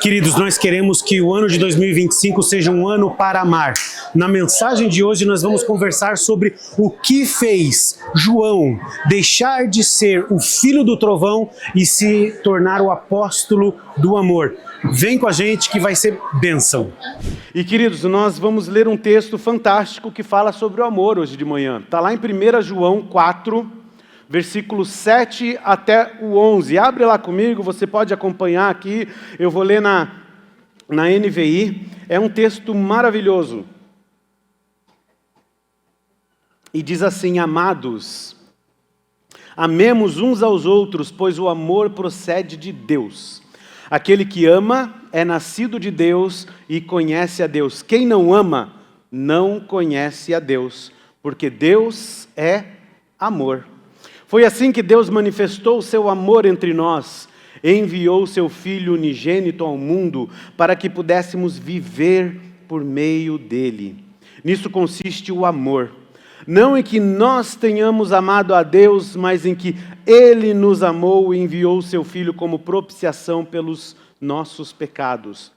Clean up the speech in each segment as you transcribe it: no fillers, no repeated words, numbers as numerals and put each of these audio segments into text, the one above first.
Queridos, nós queremos que o ano de 2025 seja um ano para amar. Na mensagem de hoje nós vamos conversar sobre o que fez João deixar de ser o filho do trovão e se tornar o apóstolo do amor. Vem com a gente que vai ser bênção. E queridos, nós vamos ler um texto fantástico que fala sobre o amor hoje de manhã. Está lá em 1 João 4, versículos 7 até o 11. Abre lá comigo, você pode acompanhar aqui. Eu vou ler na NVI. É um texto maravilhoso. E diz assim: Amados, amemos uns aos outros, pois o amor procede de Deus. Aquele que ama é nascido de Deus e conhece a Deus. Quem não ama, não conhece a Deus, porque Deus é amor. Foi assim que Deus manifestou o seu amor entre nós, enviou o seu Filho unigênito ao mundo para que pudéssemos viver por meio dele. Nisso consiste o amor. Não em que nós tenhamos amado a Deus, mas em que Ele nos amou e enviou o seu Filho como propiciação pelos nossos pecados.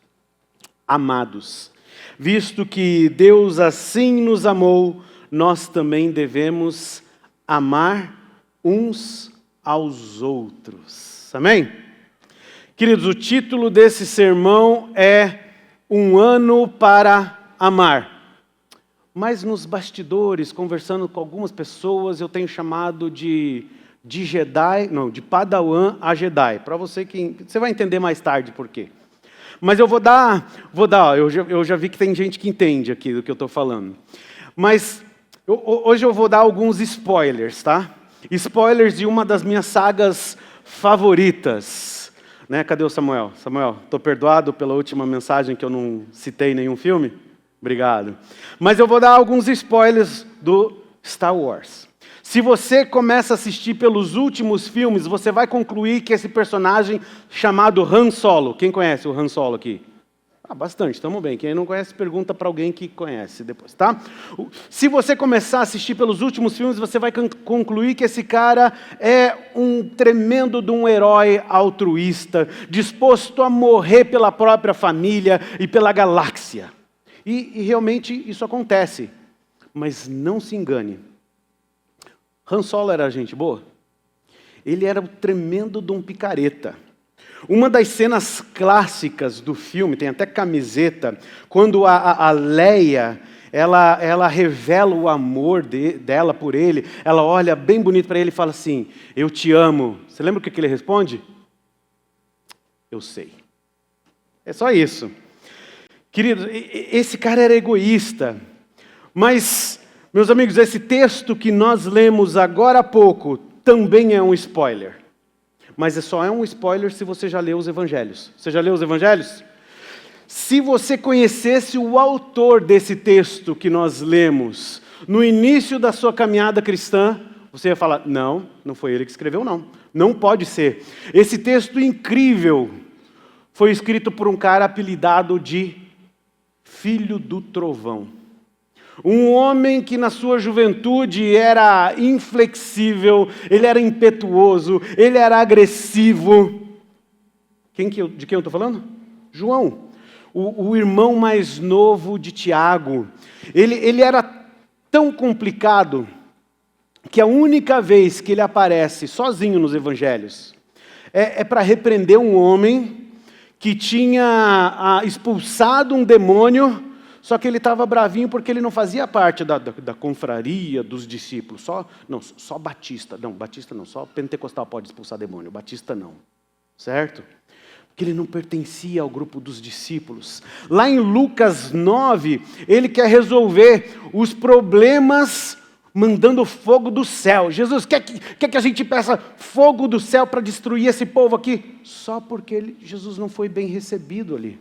Amados, visto que Deus assim nos amou, nós também devemos amar uns aos outros. Amém? Queridos, o título desse sermão é Um Ano para Amar. Mas nos bastidores, conversando com algumas pessoas, eu tenho chamado de Jedi, não, de Padawan a Jedi. Para você vai entender mais tarde por quê. Mas eu eu já vi que tem gente que entende aqui do que eu estou falando. Mas hoje eu vou dar alguns spoilers, tá? Spoilers de uma das minhas sagas favoritas. Né? Cadê o Samuel? Samuel, estou perdoado pela última mensagem que eu não citei nenhum filme? Obrigado. Mas eu vou dar alguns spoilers do Star Wars. Se você começa a assistir pelos últimos filmes, você vai concluir que esse personagem chamado Han Solo... Quem conhece o Han Solo aqui? Bastante, estamos bem. Quem não conhece, pergunta para alguém que conhece depois, tá? Se você começar a assistir pelos últimos filmes, você vai concluir que esse cara é um tremendo de um herói altruísta, disposto a morrer pela própria família e pela galáxia. E realmente isso acontece. Mas não se engane. Han Solo era gente boa? Ele era um tremendo de um picareta. Uma das cenas clássicas do filme, tem até camiseta, quando a Leia, ela revela o amor dela por ele, ela olha bem bonito para ele e fala assim: eu te amo. Você lembra o que ele responde? Eu sei. É só isso. Querido, esse cara era egoísta. Mas, meus amigos, esse texto que nós lemos agora há pouco também é um spoiler. Mas só é um spoiler se você já leu os evangelhos. Você já leu os evangelhos? Se você conhecesse o autor desse texto que nós lemos, no início da sua caminhada cristã, você ia falar: não foi ele que escreveu, não. Não pode ser. Esse texto incrível foi escrito por um cara apelidado de Filho do Trovão. Um homem que na sua juventude era inflexível, ele era impetuoso, ele era agressivo. De quem eu estou falando? João, o irmão mais novo de Tiago. Ele era tão complicado que a única vez que ele aparece sozinho nos evangelhos é para repreender um homem que tinha expulsado um demônio. Só que ele estava bravinho porque ele não fazia parte da confraria dos discípulos. Só Batista. Não, Batista não. Só Pentecostal pode expulsar demônio. Batista não. Certo? Porque ele não pertencia ao grupo dos discípulos. Lá em Lucas 9, ele quer resolver os problemas mandando fogo do céu. Jesus, quer que a gente peça fogo do céu para destruir esse povo aqui? Só porque Jesus não foi bem recebido ali.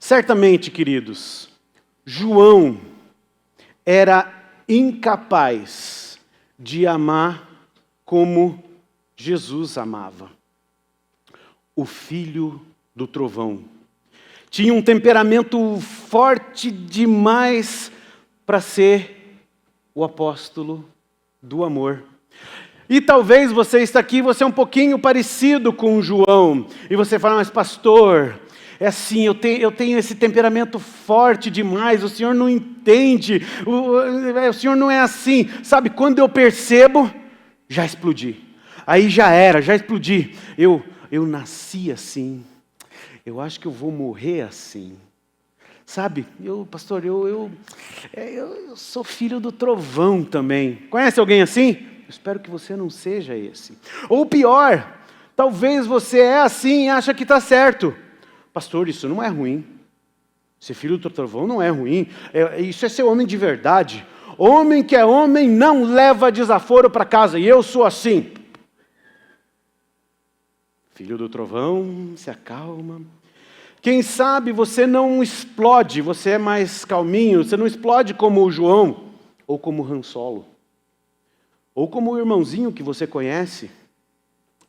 Certamente, queridos, João era incapaz de amar como Jesus amava. O filho do trovão. Tinha um temperamento forte demais para ser o apóstolo do amor. E talvez você está aqui, você é um pouquinho parecido com João. E você fala, mas pastor, é assim, eu tenho esse temperamento forte demais, o senhor não entende, o senhor não é assim. Sabe, quando eu percebo, já explodi. Aí já explodi. Eu nasci assim, eu acho que eu vou morrer assim. Sabe, pastor, eu sou filho do trovão também. Conhece alguém assim? Eu espero que você não seja esse. Ou pior, talvez você é assim e acha que está certo. Pastor, isso não é ruim. Ser filho do trovão não é ruim. Isso é ser homem de verdade. Homem que é homem não leva desaforo para casa. E eu sou assim. Filho do trovão, se acalma. Quem sabe você não explode, você é mais calminho, você não explode como o João, ou como o Han Solo, ou como o irmãozinho que você conhece,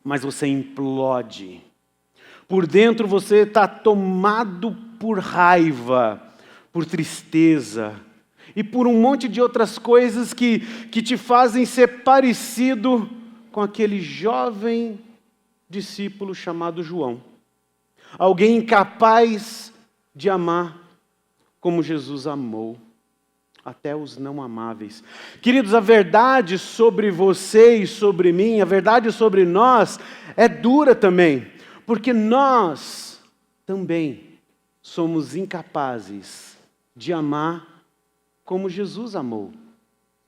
mas você implode. Por dentro você está tomado por raiva, por tristeza, e por um monte de outras coisas que te fazem ser parecido com aquele jovem discípulo chamado João. Alguém incapaz de amar como Jesus amou, até os não amáveis. Queridos, a verdade sobre você e sobre mim, a verdade sobre nós, é dura também, porque nós também somos incapazes de amar como Jesus amou.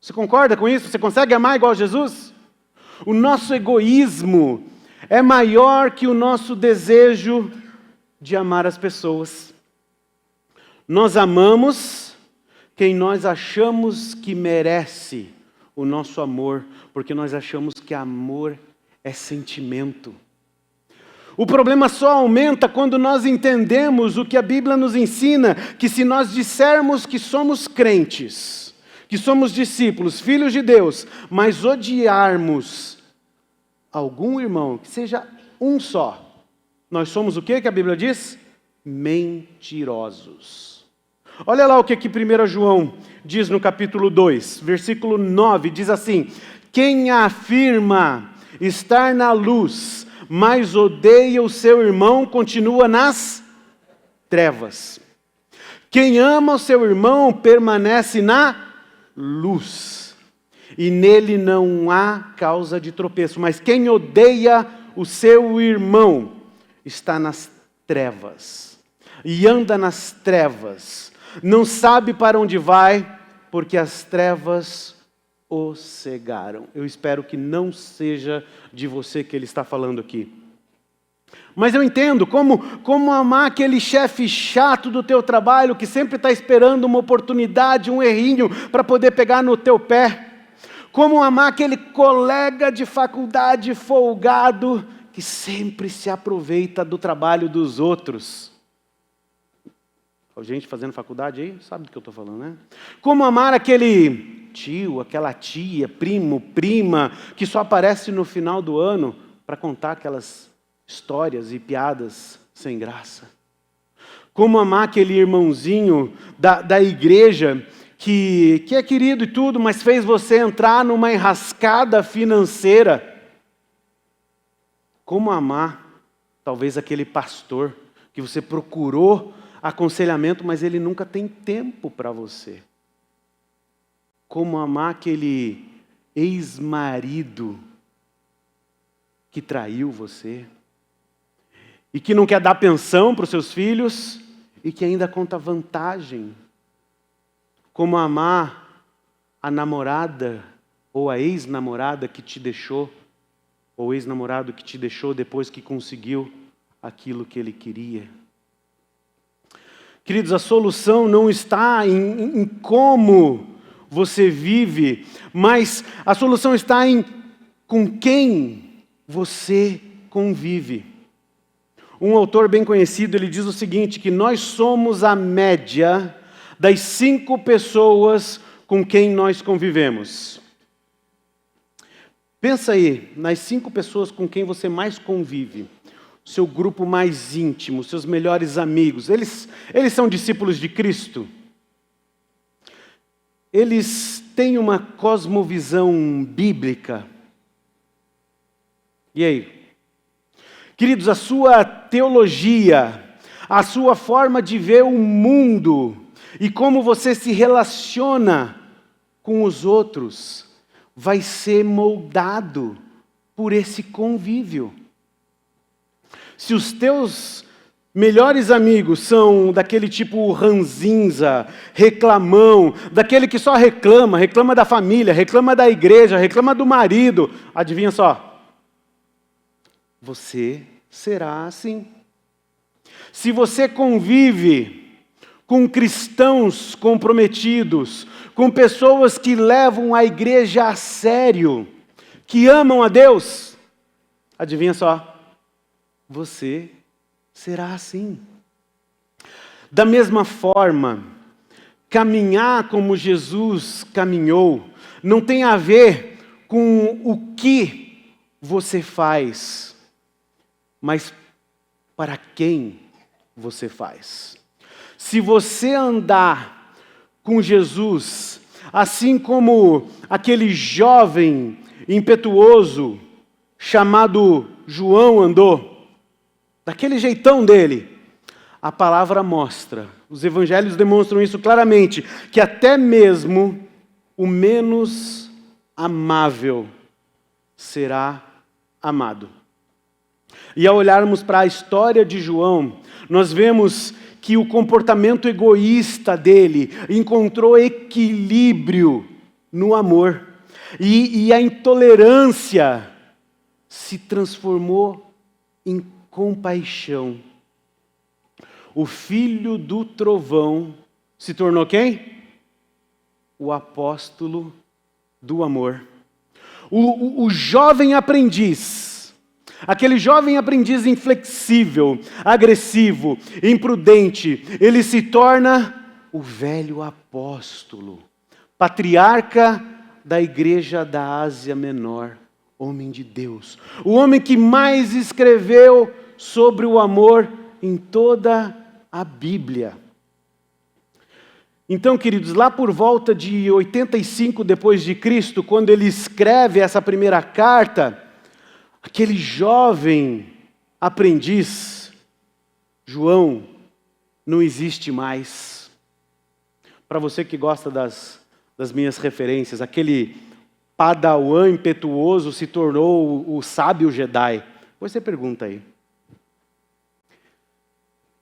Você concorda com isso? Você consegue amar igual a Jesus? O nosso egoísmo é maior que o nosso desejo de amar as pessoas. Nós amamos quem nós achamos que merece o nosso amor, porque nós achamos que amor é sentimento. O problema só aumenta quando nós entendemos o que a Bíblia nos ensina, que se nós dissermos que somos crentes, que somos discípulos, filhos de Deus, mas odiarmos algum irmão, que seja um só, nós somos o que a Bíblia diz? Mentirosos. Olha lá o que 1 João diz no capítulo 2, versículo 9, diz assim: quem afirma estar na luz, mas odeia o seu irmão, continua nas trevas. Quem ama o seu irmão permanece na luz, e nele não há causa de tropeço. Mas quem odeia o seu irmão está nas trevas, e anda nas trevas, não sabe para onde vai, porque as trevas o cegaram. Eu espero que não seja de você que ele está falando aqui. Mas eu entendo como amar aquele chefe chato do teu trabalho, que sempre está esperando uma oportunidade, um errinho, para poder pegar no teu pé. Como amar aquele colega de faculdade folgado, que sempre se aproveita do trabalho dos outros. A gente fazendo faculdade aí, sabe do que eu estou falando, né? Como amar aquele tio, aquela tia, primo, prima, que só aparece no final do ano para contar aquelas histórias e piadas sem graça. Como amar aquele irmãozinho da igreja que é querido e tudo, mas fez você entrar numa enrascada financeira. Como amar, talvez, aquele pastor que você procurou aconselhamento, mas ele nunca tem tempo para você. Como amar aquele ex-marido que traiu você e que não quer dar pensão para os seus filhos e que ainda conta vantagem. Como amar a namorada ou a ex-namorada que te deixou, ou ex-namorado que te deixou depois que conseguiu aquilo que ele queria. Queridos, a solução não está em como você vive, mas a solução está em com quem você convive. Um autor bem conhecido, ele diz o seguinte, que nós somos a média das 5 pessoas com quem nós convivemos. Pensa aí, nas 5 pessoas com quem você mais convive, seu grupo mais íntimo, seus melhores amigos, eles são discípulos de Cristo? Eles têm uma cosmovisão bíblica? E aí? Queridos, a sua teologia, a sua forma de ver o mundo e como você se relaciona com os outros vai ser moldado por esse convívio. Se os teus melhores amigos são daquele tipo ranzinza, reclamão, daquele que só reclama, reclama da família, reclama da igreja, reclama do marido, adivinha só? Você será assim. Se você convive com cristãos comprometidos, com pessoas que levam a igreja a sério, que amam a Deus, adivinha só? Você será assim. Da mesma forma, caminhar como Jesus caminhou não tem a ver com o que você faz, mas para quem você faz. Se você andar com Jesus, assim como aquele jovem impetuoso chamado João andou, daquele jeitão dele, a palavra mostra, os evangelhos demonstram isso claramente, que até mesmo o menos amável será amado. E ao olharmos para a história de João, nós vemos que o comportamento egoísta dele encontrou equilíbrio no amor. E a intolerância se transformou em compaixão. O filho do trovão se tornou quem? O apóstolo do amor. O jovem aprendiz, aquele jovem aprendiz inflexível, agressivo, imprudente, ele se torna o velho apóstolo, patriarca da igreja da Ásia Menor, homem de Deus, o homem que mais escreveu sobre o amor em toda a Bíblia. Então, queridos, lá por volta de 85 depois de Cristo, quando ele escreve essa primeira carta, aquele jovem aprendiz, João, não existe mais. Para você que gosta das minhas referências, aquele padawan impetuoso se tornou o sábio Jedi. Depois você pergunta aí.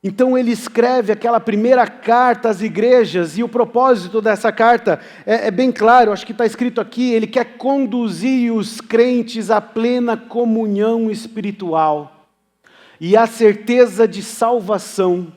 Então ele escreve aquela primeira carta às igrejas, e o propósito dessa carta é bem claro, acho que está escrito aqui, ele quer conduzir os crentes à plena comunhão espiritual e à certeza de salvação,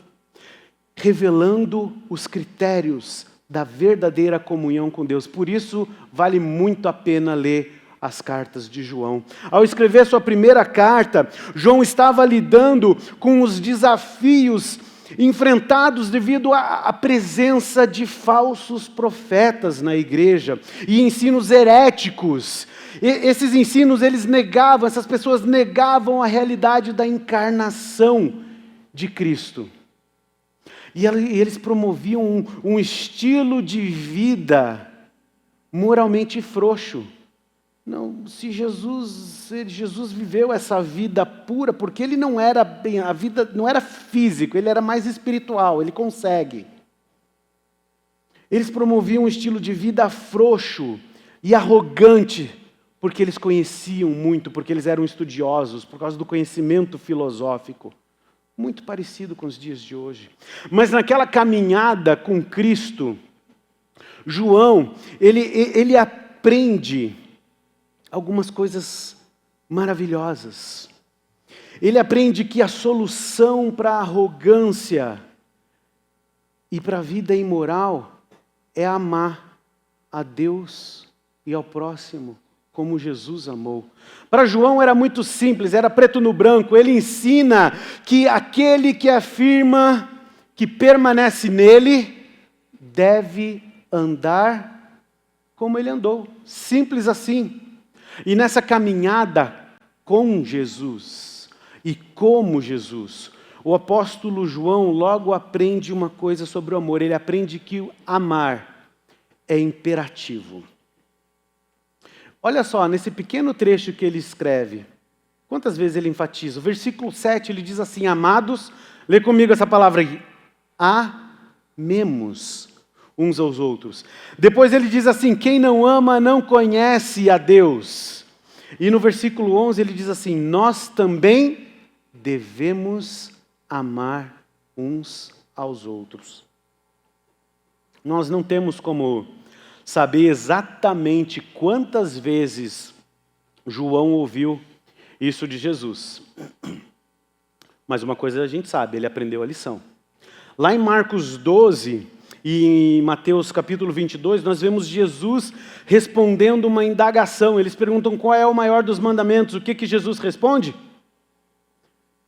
revelando os critérios da verdadeira comunhão com Deus. Por isso, vale muito a pena ler as cartas de João. Ao escrever sua primeira carta, João estava lidando com os desafios enfrentados devido à presença de falsos profetas na igreja e ensinos heréticos. Esses ensinos, essas pessoas negavam a realidade da encarnação de Cristo. E eles promoviam um estilo de vida moralmente frouxo. Não, se Jesus viveu essa vida pura, porque ele não era bem, a vida não era físico, ele era mais espiritual, ele consegue. Eles promoviam um estilo de vida frouxo e arrogante, porque eles conheciam muito, porque eles eram estudiosos, por causa do conhecimento filosófico. Muito parecido com os dias de hoje. Mas naquela caminhada com Cristo, João, ele aprende algumas coisas maravilhosas. Ele aprende que a solução para a arrogância e para a vida imoral é amar a Deus e ao próximo como Jesus amou. Para João era muito simples, era preto no branco. Ele ensina que aquele que afirma que permanece nele deve andar como ele andou. Simples assim. E nessa caminhada com Jesus e como Jesus, o apóstolo João logo aprende uma coisa sobre o amor. Ele aprende que amar é imperativo. Olha só, nesse pequeno trecho que ele escreve, Quantas vezes ele enfatiza? O versículo 7, ele diz assim, amados, lê comigo essa palavra aí, amemos uns aos outros. Depois ele diz assim, quem não ama não conhece a Deus. E no versículo 11 ele diz assim, nós também devemos amar uns aos outros. Nós não temos como saber exatamente quantas vezes João ouviu isso de Jesus. Mas uma coisa a gente sabe, ele aprendeu a lição. Lá em Marcos 12 e em Mateus capítulo 22, nós vemos Jesus respondendo uma indagação. Eles perguntam qual é o maior dos mandamentos. O que Jesus responde?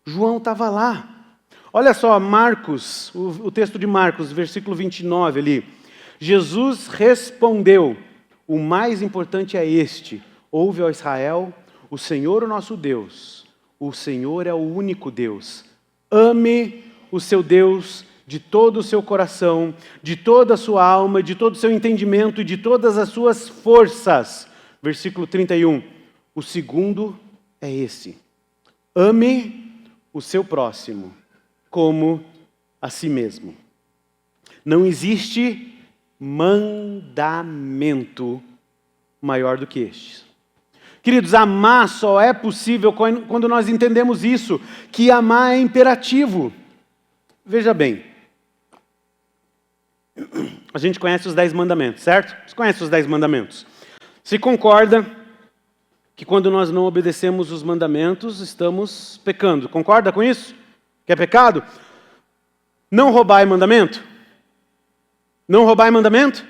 João estava lá. Olha só, Marcos, o texto de Marcos, versículo 29 ali. Jesus respondeu, o mais importante é este, ouve, ó Israel, o Senhor o nosso Deus, o Senhor é o único Deus. Ame o seu Deus de todo o seu coração, de toda a sua alma, de todo o seu entendimento e de todas as suas forças. Versículo 31. O segundo é esse. Ame o seu próximo como a si mesmo. Não existe mandamento maior do que este. Queridos, amar só é possível quando nós entendemos isso, que amar é imperativo. Veja bem, a gente conhece os 10 mandamentos, certo? Você conhece os 10 mandamentos. Se concorda que quando nós não obedecemos os mandamentos, estamos pecando. Concorda com isso? Que é pecado? Não roubar é mandamento? Não roubar é mandamento?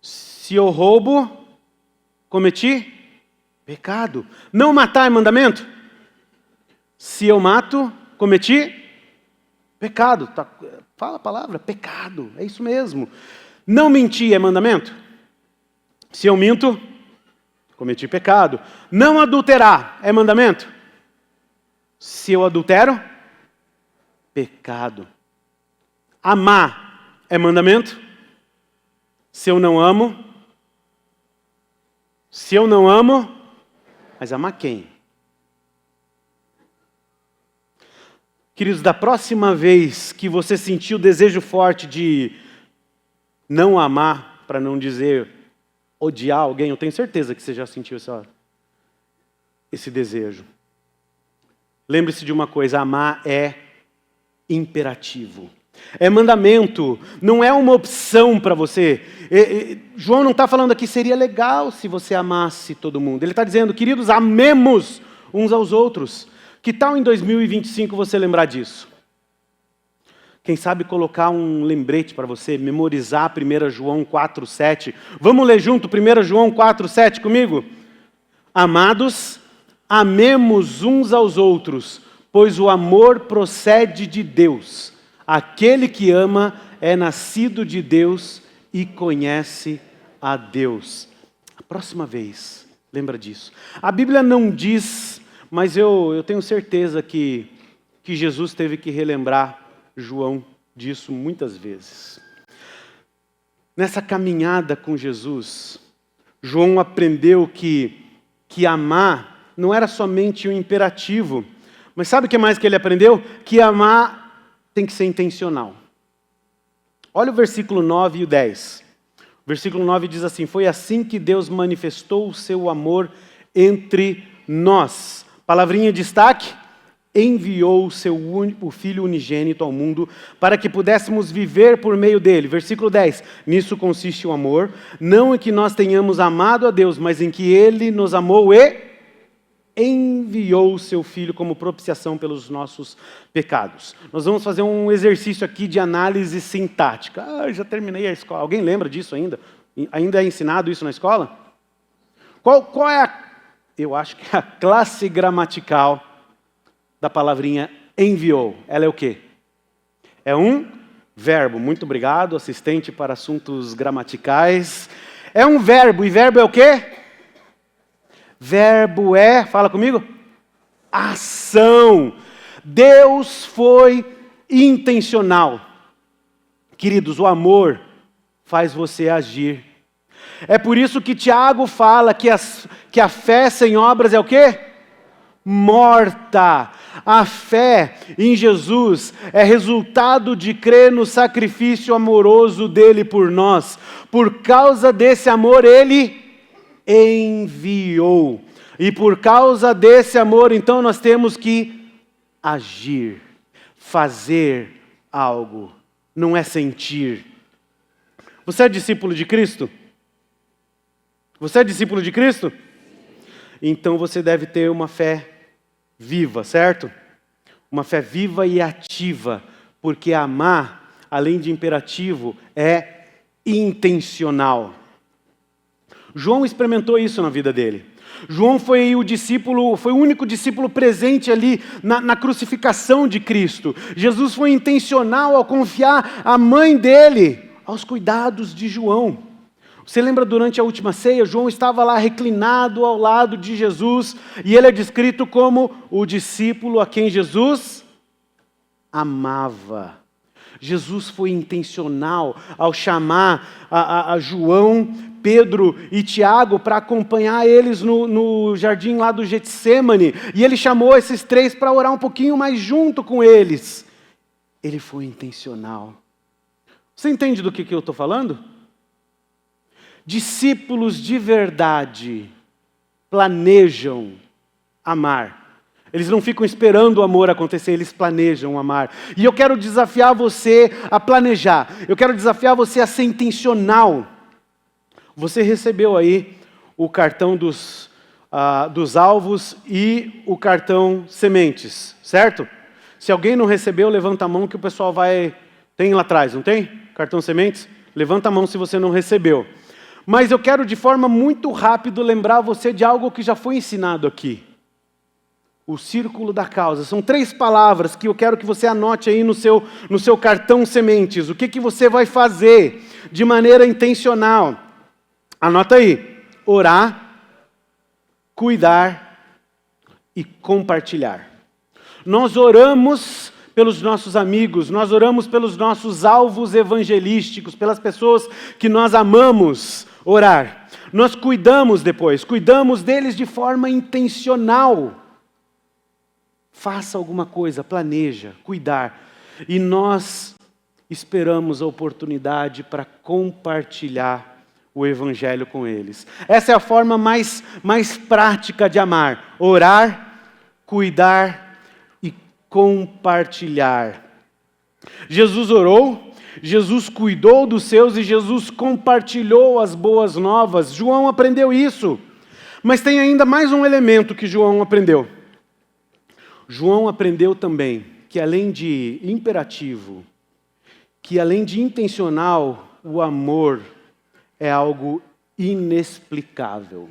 Se eu roubo, cometi pecado. Não matar é mandamento? Se eu mato, cometi pecado. Tá, fala a palavra, pecado. É isso mesmo. Não mentir é mandamento? Se eu minto, cometi pecado. Não adulterar é mandamento? Se eu adultero, pecado. Amar é mandamento? Se eu não amo, mas amar quem? Queridos, da próxima vez que você sentir o desejo forte de não amar, para não dizer odiar alguém, eu tenho certeza que você já sentiu esse desejo. Lembre-se de uma coisa, amar é imperativo. É mandamento, não é uma opção para você. João não está falando aqui, seria legal se você amasse todo mundo. Ele está dizendo, queridos, amemos uns aos outros. Que tal em 2025 você lembrar disso? Quem sabe colocar um lembrete para você, memorizar 1 João 4,7. Vamos ler junto 1 João 4,7 comigo? Amados, amemos uns aos outros, pois o amor procede de Deus. Aquele que ama é nascido de Deus e conhece a Deus. A próxima vez, lembra disso. A Bíblia não diz, mas eu tenho certeza que Jesus teve que relembrar João disso muitas vezes. Nessa caminhada com Jesus, João aprendeu que amar não era somente um imperativo, mas sabe o que mais que ele aprendeu? Que amar tem que ser intencional. Olha o versículo 9 e o 10. O versículo 9 diz assim, foi assim que Deus manifestou o seu amor entre nós. Palavrinha de destaque, enviou o Filho unigênito ao mundo para que pudéssemos viver por meio dele. Versículo 10, nisso consiste o amor, não em que nós tenhamos amado a Deus, mas em que ele nos amou e enviou o seu Filho como propiciação pelos nossos pecados. Nós vamos fazer um exercício aqui de análise sintática. Já terminei a escola. Alguém lembra disso ainda? Ainda é ensinado isso na escola? Qual é eu acho que é a classe gramatical da palavrinha enviou? Ela é o quê? É um verbo. Muito obrigado, assistente para assuntos gramaticais. É um verbo, e verbo é o quê? Verbo é, fala comigo, ação. Deus foi intencional. Queridos, o amor faz você agir. É por isso que Tiago fala que a fé sem obras é o quê? morta. A fé em Jesus é resultado de crer no sacrifício amoroso dele por nós. Por causa desse amor, ele enviou. E por causa desse amor, então, nós temos que agir, fazer algo. Não é sentir. Você é discípulo de Cristo? Você é discípulo de Cristo? Então você deve ter uma fé viva, certo? Uma fé viva e ativa, porque amar, além de imperativo, é intencional. João experimentou isso na vida dele. João foi o único discípulo presente ali na crucificação de Cristo. Jesus foi intencional ao confiar a mãe dele aos cuidados de João. Você lembra durante a última ceia, João estava lá reclinado ao lado de Jesus, e ele é descrito como o discípulo a quem Jesus amava. Jesus foi intencional ao chamar a João, Pedro e Tiago para acompanhar eles no jardim lá do Getsêmani, e ele chamou esses três para orar um pouquinho mais junto com eles. Ele foi intencional. Você entende do que eu estou falando? Discípulos de verdade planejam amar. Eles não ficam esperando o amor acontecer, eles planejam amar. E eu quero desafiar você a planejar. Eu quero desafiar você a ser intencional. Você recebeu aí o cartão dos alvos e o cartão sementes, certo? Se alguém não recebeu, levanta a mão que o pessoal vai... Tem lá atrás, não tem? Cartão sementes? Levanta a mão se você não recebeu. Mas eu quero de forma muito rápida lembrar você de algo que já foi ensinado aqui. O círculo da causa. São 3 palavras que eu quero que você anote aí no seu cartão sementes. O que você vai fazer de maneira intencional? Anota aí. Orar, cuidar e compartilhar. Nós oramos pelos nossos amigos, nós oramos pelos nossos alvos evangelísticos, pelas pessoas que nós amamos orar. Nós cuidamos deles de forma intencional. Faça alguma coisa, planeja, cuidar. E nós esperamos a oportunidade para compartilhar o evangelho com eles. Essa é a forma mais prática de amar. Orar, cuidar e compartilhar. Jesus orou, Jesus cuidou dos seus e Jesus compartilhou as boas novas. João aprendeu isso. Mas tem ainda mais um elemento que João aprendeu. João aprendeu também que além de imperativo, que além de intencional, o amor é algo inexplicável.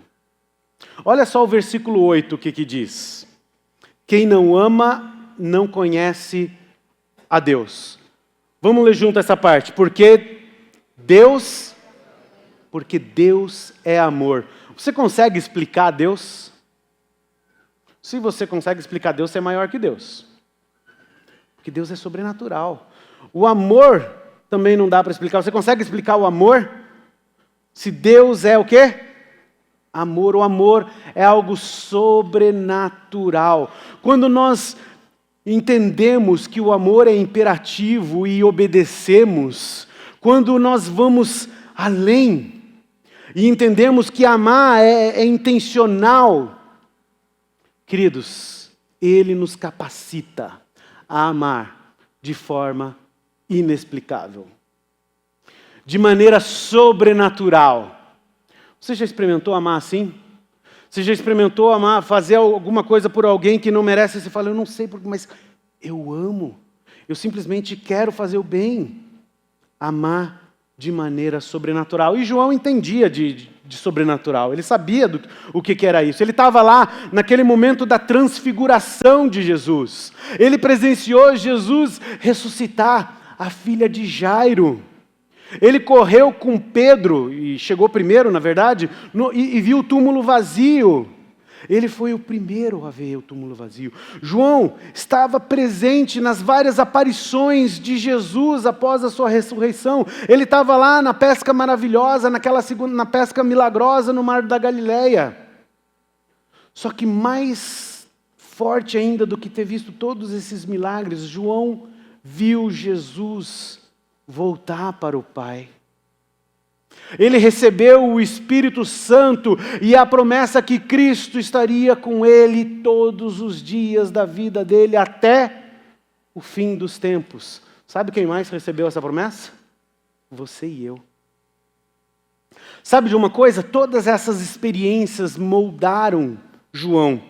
Olha só o versículo 8, o que diz. Quem não ama, não conhece a Deus. Vamos ler junto essa parte. Porque Deus é amor. Você consegue explicar Deus? Se você consegue explicar Deus, você é maior que Deus. Porque Deus é sobrenatural. O amor também não dá para explicar. Você consegue explicar o amor? Se Deus é o quê? Amor. O amor é algo sobrenatural. Quando nós entendemos que o amor é imperativo e obedecemos, quando nós vamos além e entendemos que amar é intencional, queridos, Ele nos capacita a amar de forma inexplicável, de maneira sobrenatural. Você já experimentou amar assim? Você já experimentou amar, fazer alguma coisa por alguém que não merece? Você fala, eu não sei porquê, mas eu amo. Eu simplesmente quero fazer o bem. Amar de maneira sobrenatural. E João entendia de sobrenatural. Ele sabia o que era isso. Ele estava lá naquele momento da transfiguração de Jesus. Ele presenciou Jesus ressuscitar a filha de Jairo. Ele correu com Pedro, e chegou primeiro, na verdade, e viu o túmulo vazio. Ele foi o primeiro a ver o túmulo vazio. João estava presente nas várias aparições de Jesus após a sua ressurreição. Ele estava lá na pesca maravilhosa, na pesca milagrosa no Mar da Galileia. Só que mais forte ainda do que ter visto todos esses milagres, João viu Jesus voltar para o Pai. Ele recebeu o Espírito Santo e a promessa que Cristo estaria com ele todos os dias da vida dele até o fim dos tempos. Sabe quem mais recebeu essa promessa? Você e eu. Sabe de uma coisa? Todas essas experiências moldaram João.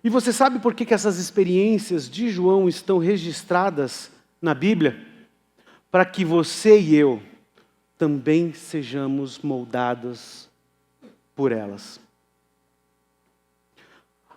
E você sabe por que essas experiências de João estão registradas na Bíblia? Para que você e eu também sejamos moldados por elas.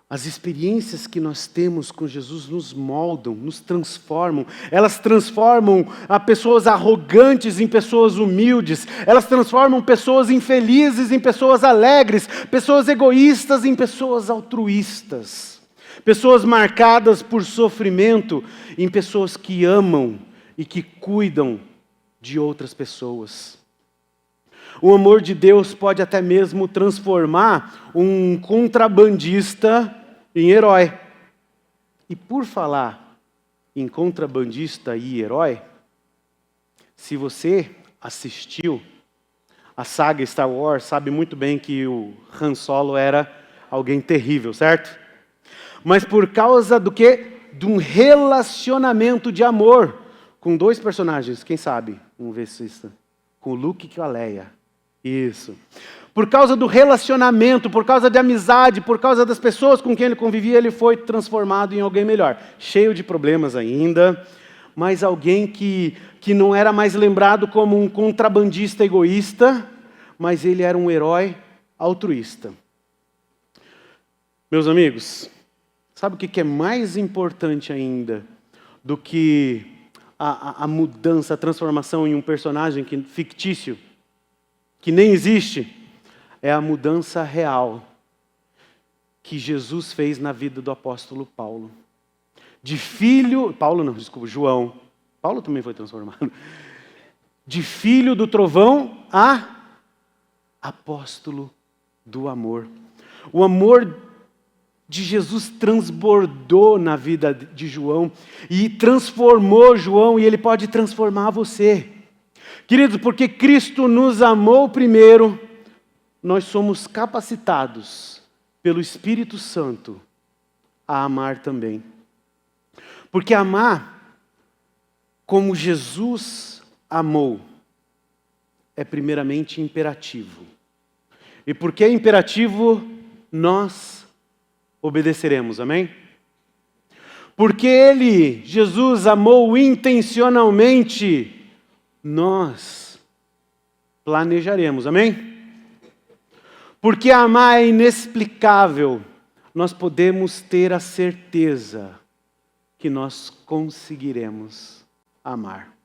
As experiências que nós temos com Jesus nos moldam, nos transformam. Elas transformam a pessoas arrogantes em pessoas humildes. Elas transformam pessoas infelizes em pessoas alegres. Pessoas egoístas em pessoas altruístas. Pessoas marcadas por sofrimento em pessoas que amam e que cuidam de outras pessoas. O amor de Deus pode até mesmo transformar um contrabandista em herói. E por falar em contrabandista e herói, se você assistiu a saga Star Wars, sabe muito bem que o Han Solo era alguém terrível, certo? Mas por causa do quê? De um relacionamento de amor com dois personagens, quem sabe? Vamos ver se isso. Com o Luke e com a Leia. Isso. Por causa do relacionamento, por causa de amizade, por causa das pessoas com quem ele convivia, ele foi transformado em alguém melhor. Cheio de problemas ainda, mas alguém que não era mais lembrado como um contrabandista egoísta, mas ele era um herói altruísta. Meus amigos, sabe o que é mais importante ainda do que a mudança, a transformação em um personagem fictício, que nem existe? É a mudança real que Jesus fez na vida do apóstolo Paulo. De filho, João. Paulo também foi transformado. De filho do trovão a apóstolo do amor. O amor de Jesus transbordou na vida de João e transformou João, e ele pode transformar você. Queridos, porque Cristo nos amou primeiro, nós somos capacitados pelo Espírito Santo a amar também. Porque amar como Jesus amou é primeiramente imperativo. E porque é imperativo, nós obedeceremos, amém? Porque Jesus, amou intencionalmente, nós planejaremos, amém? Porque amar é inexplicável, nós podemos ter a certeza que nós conseguiremos amar.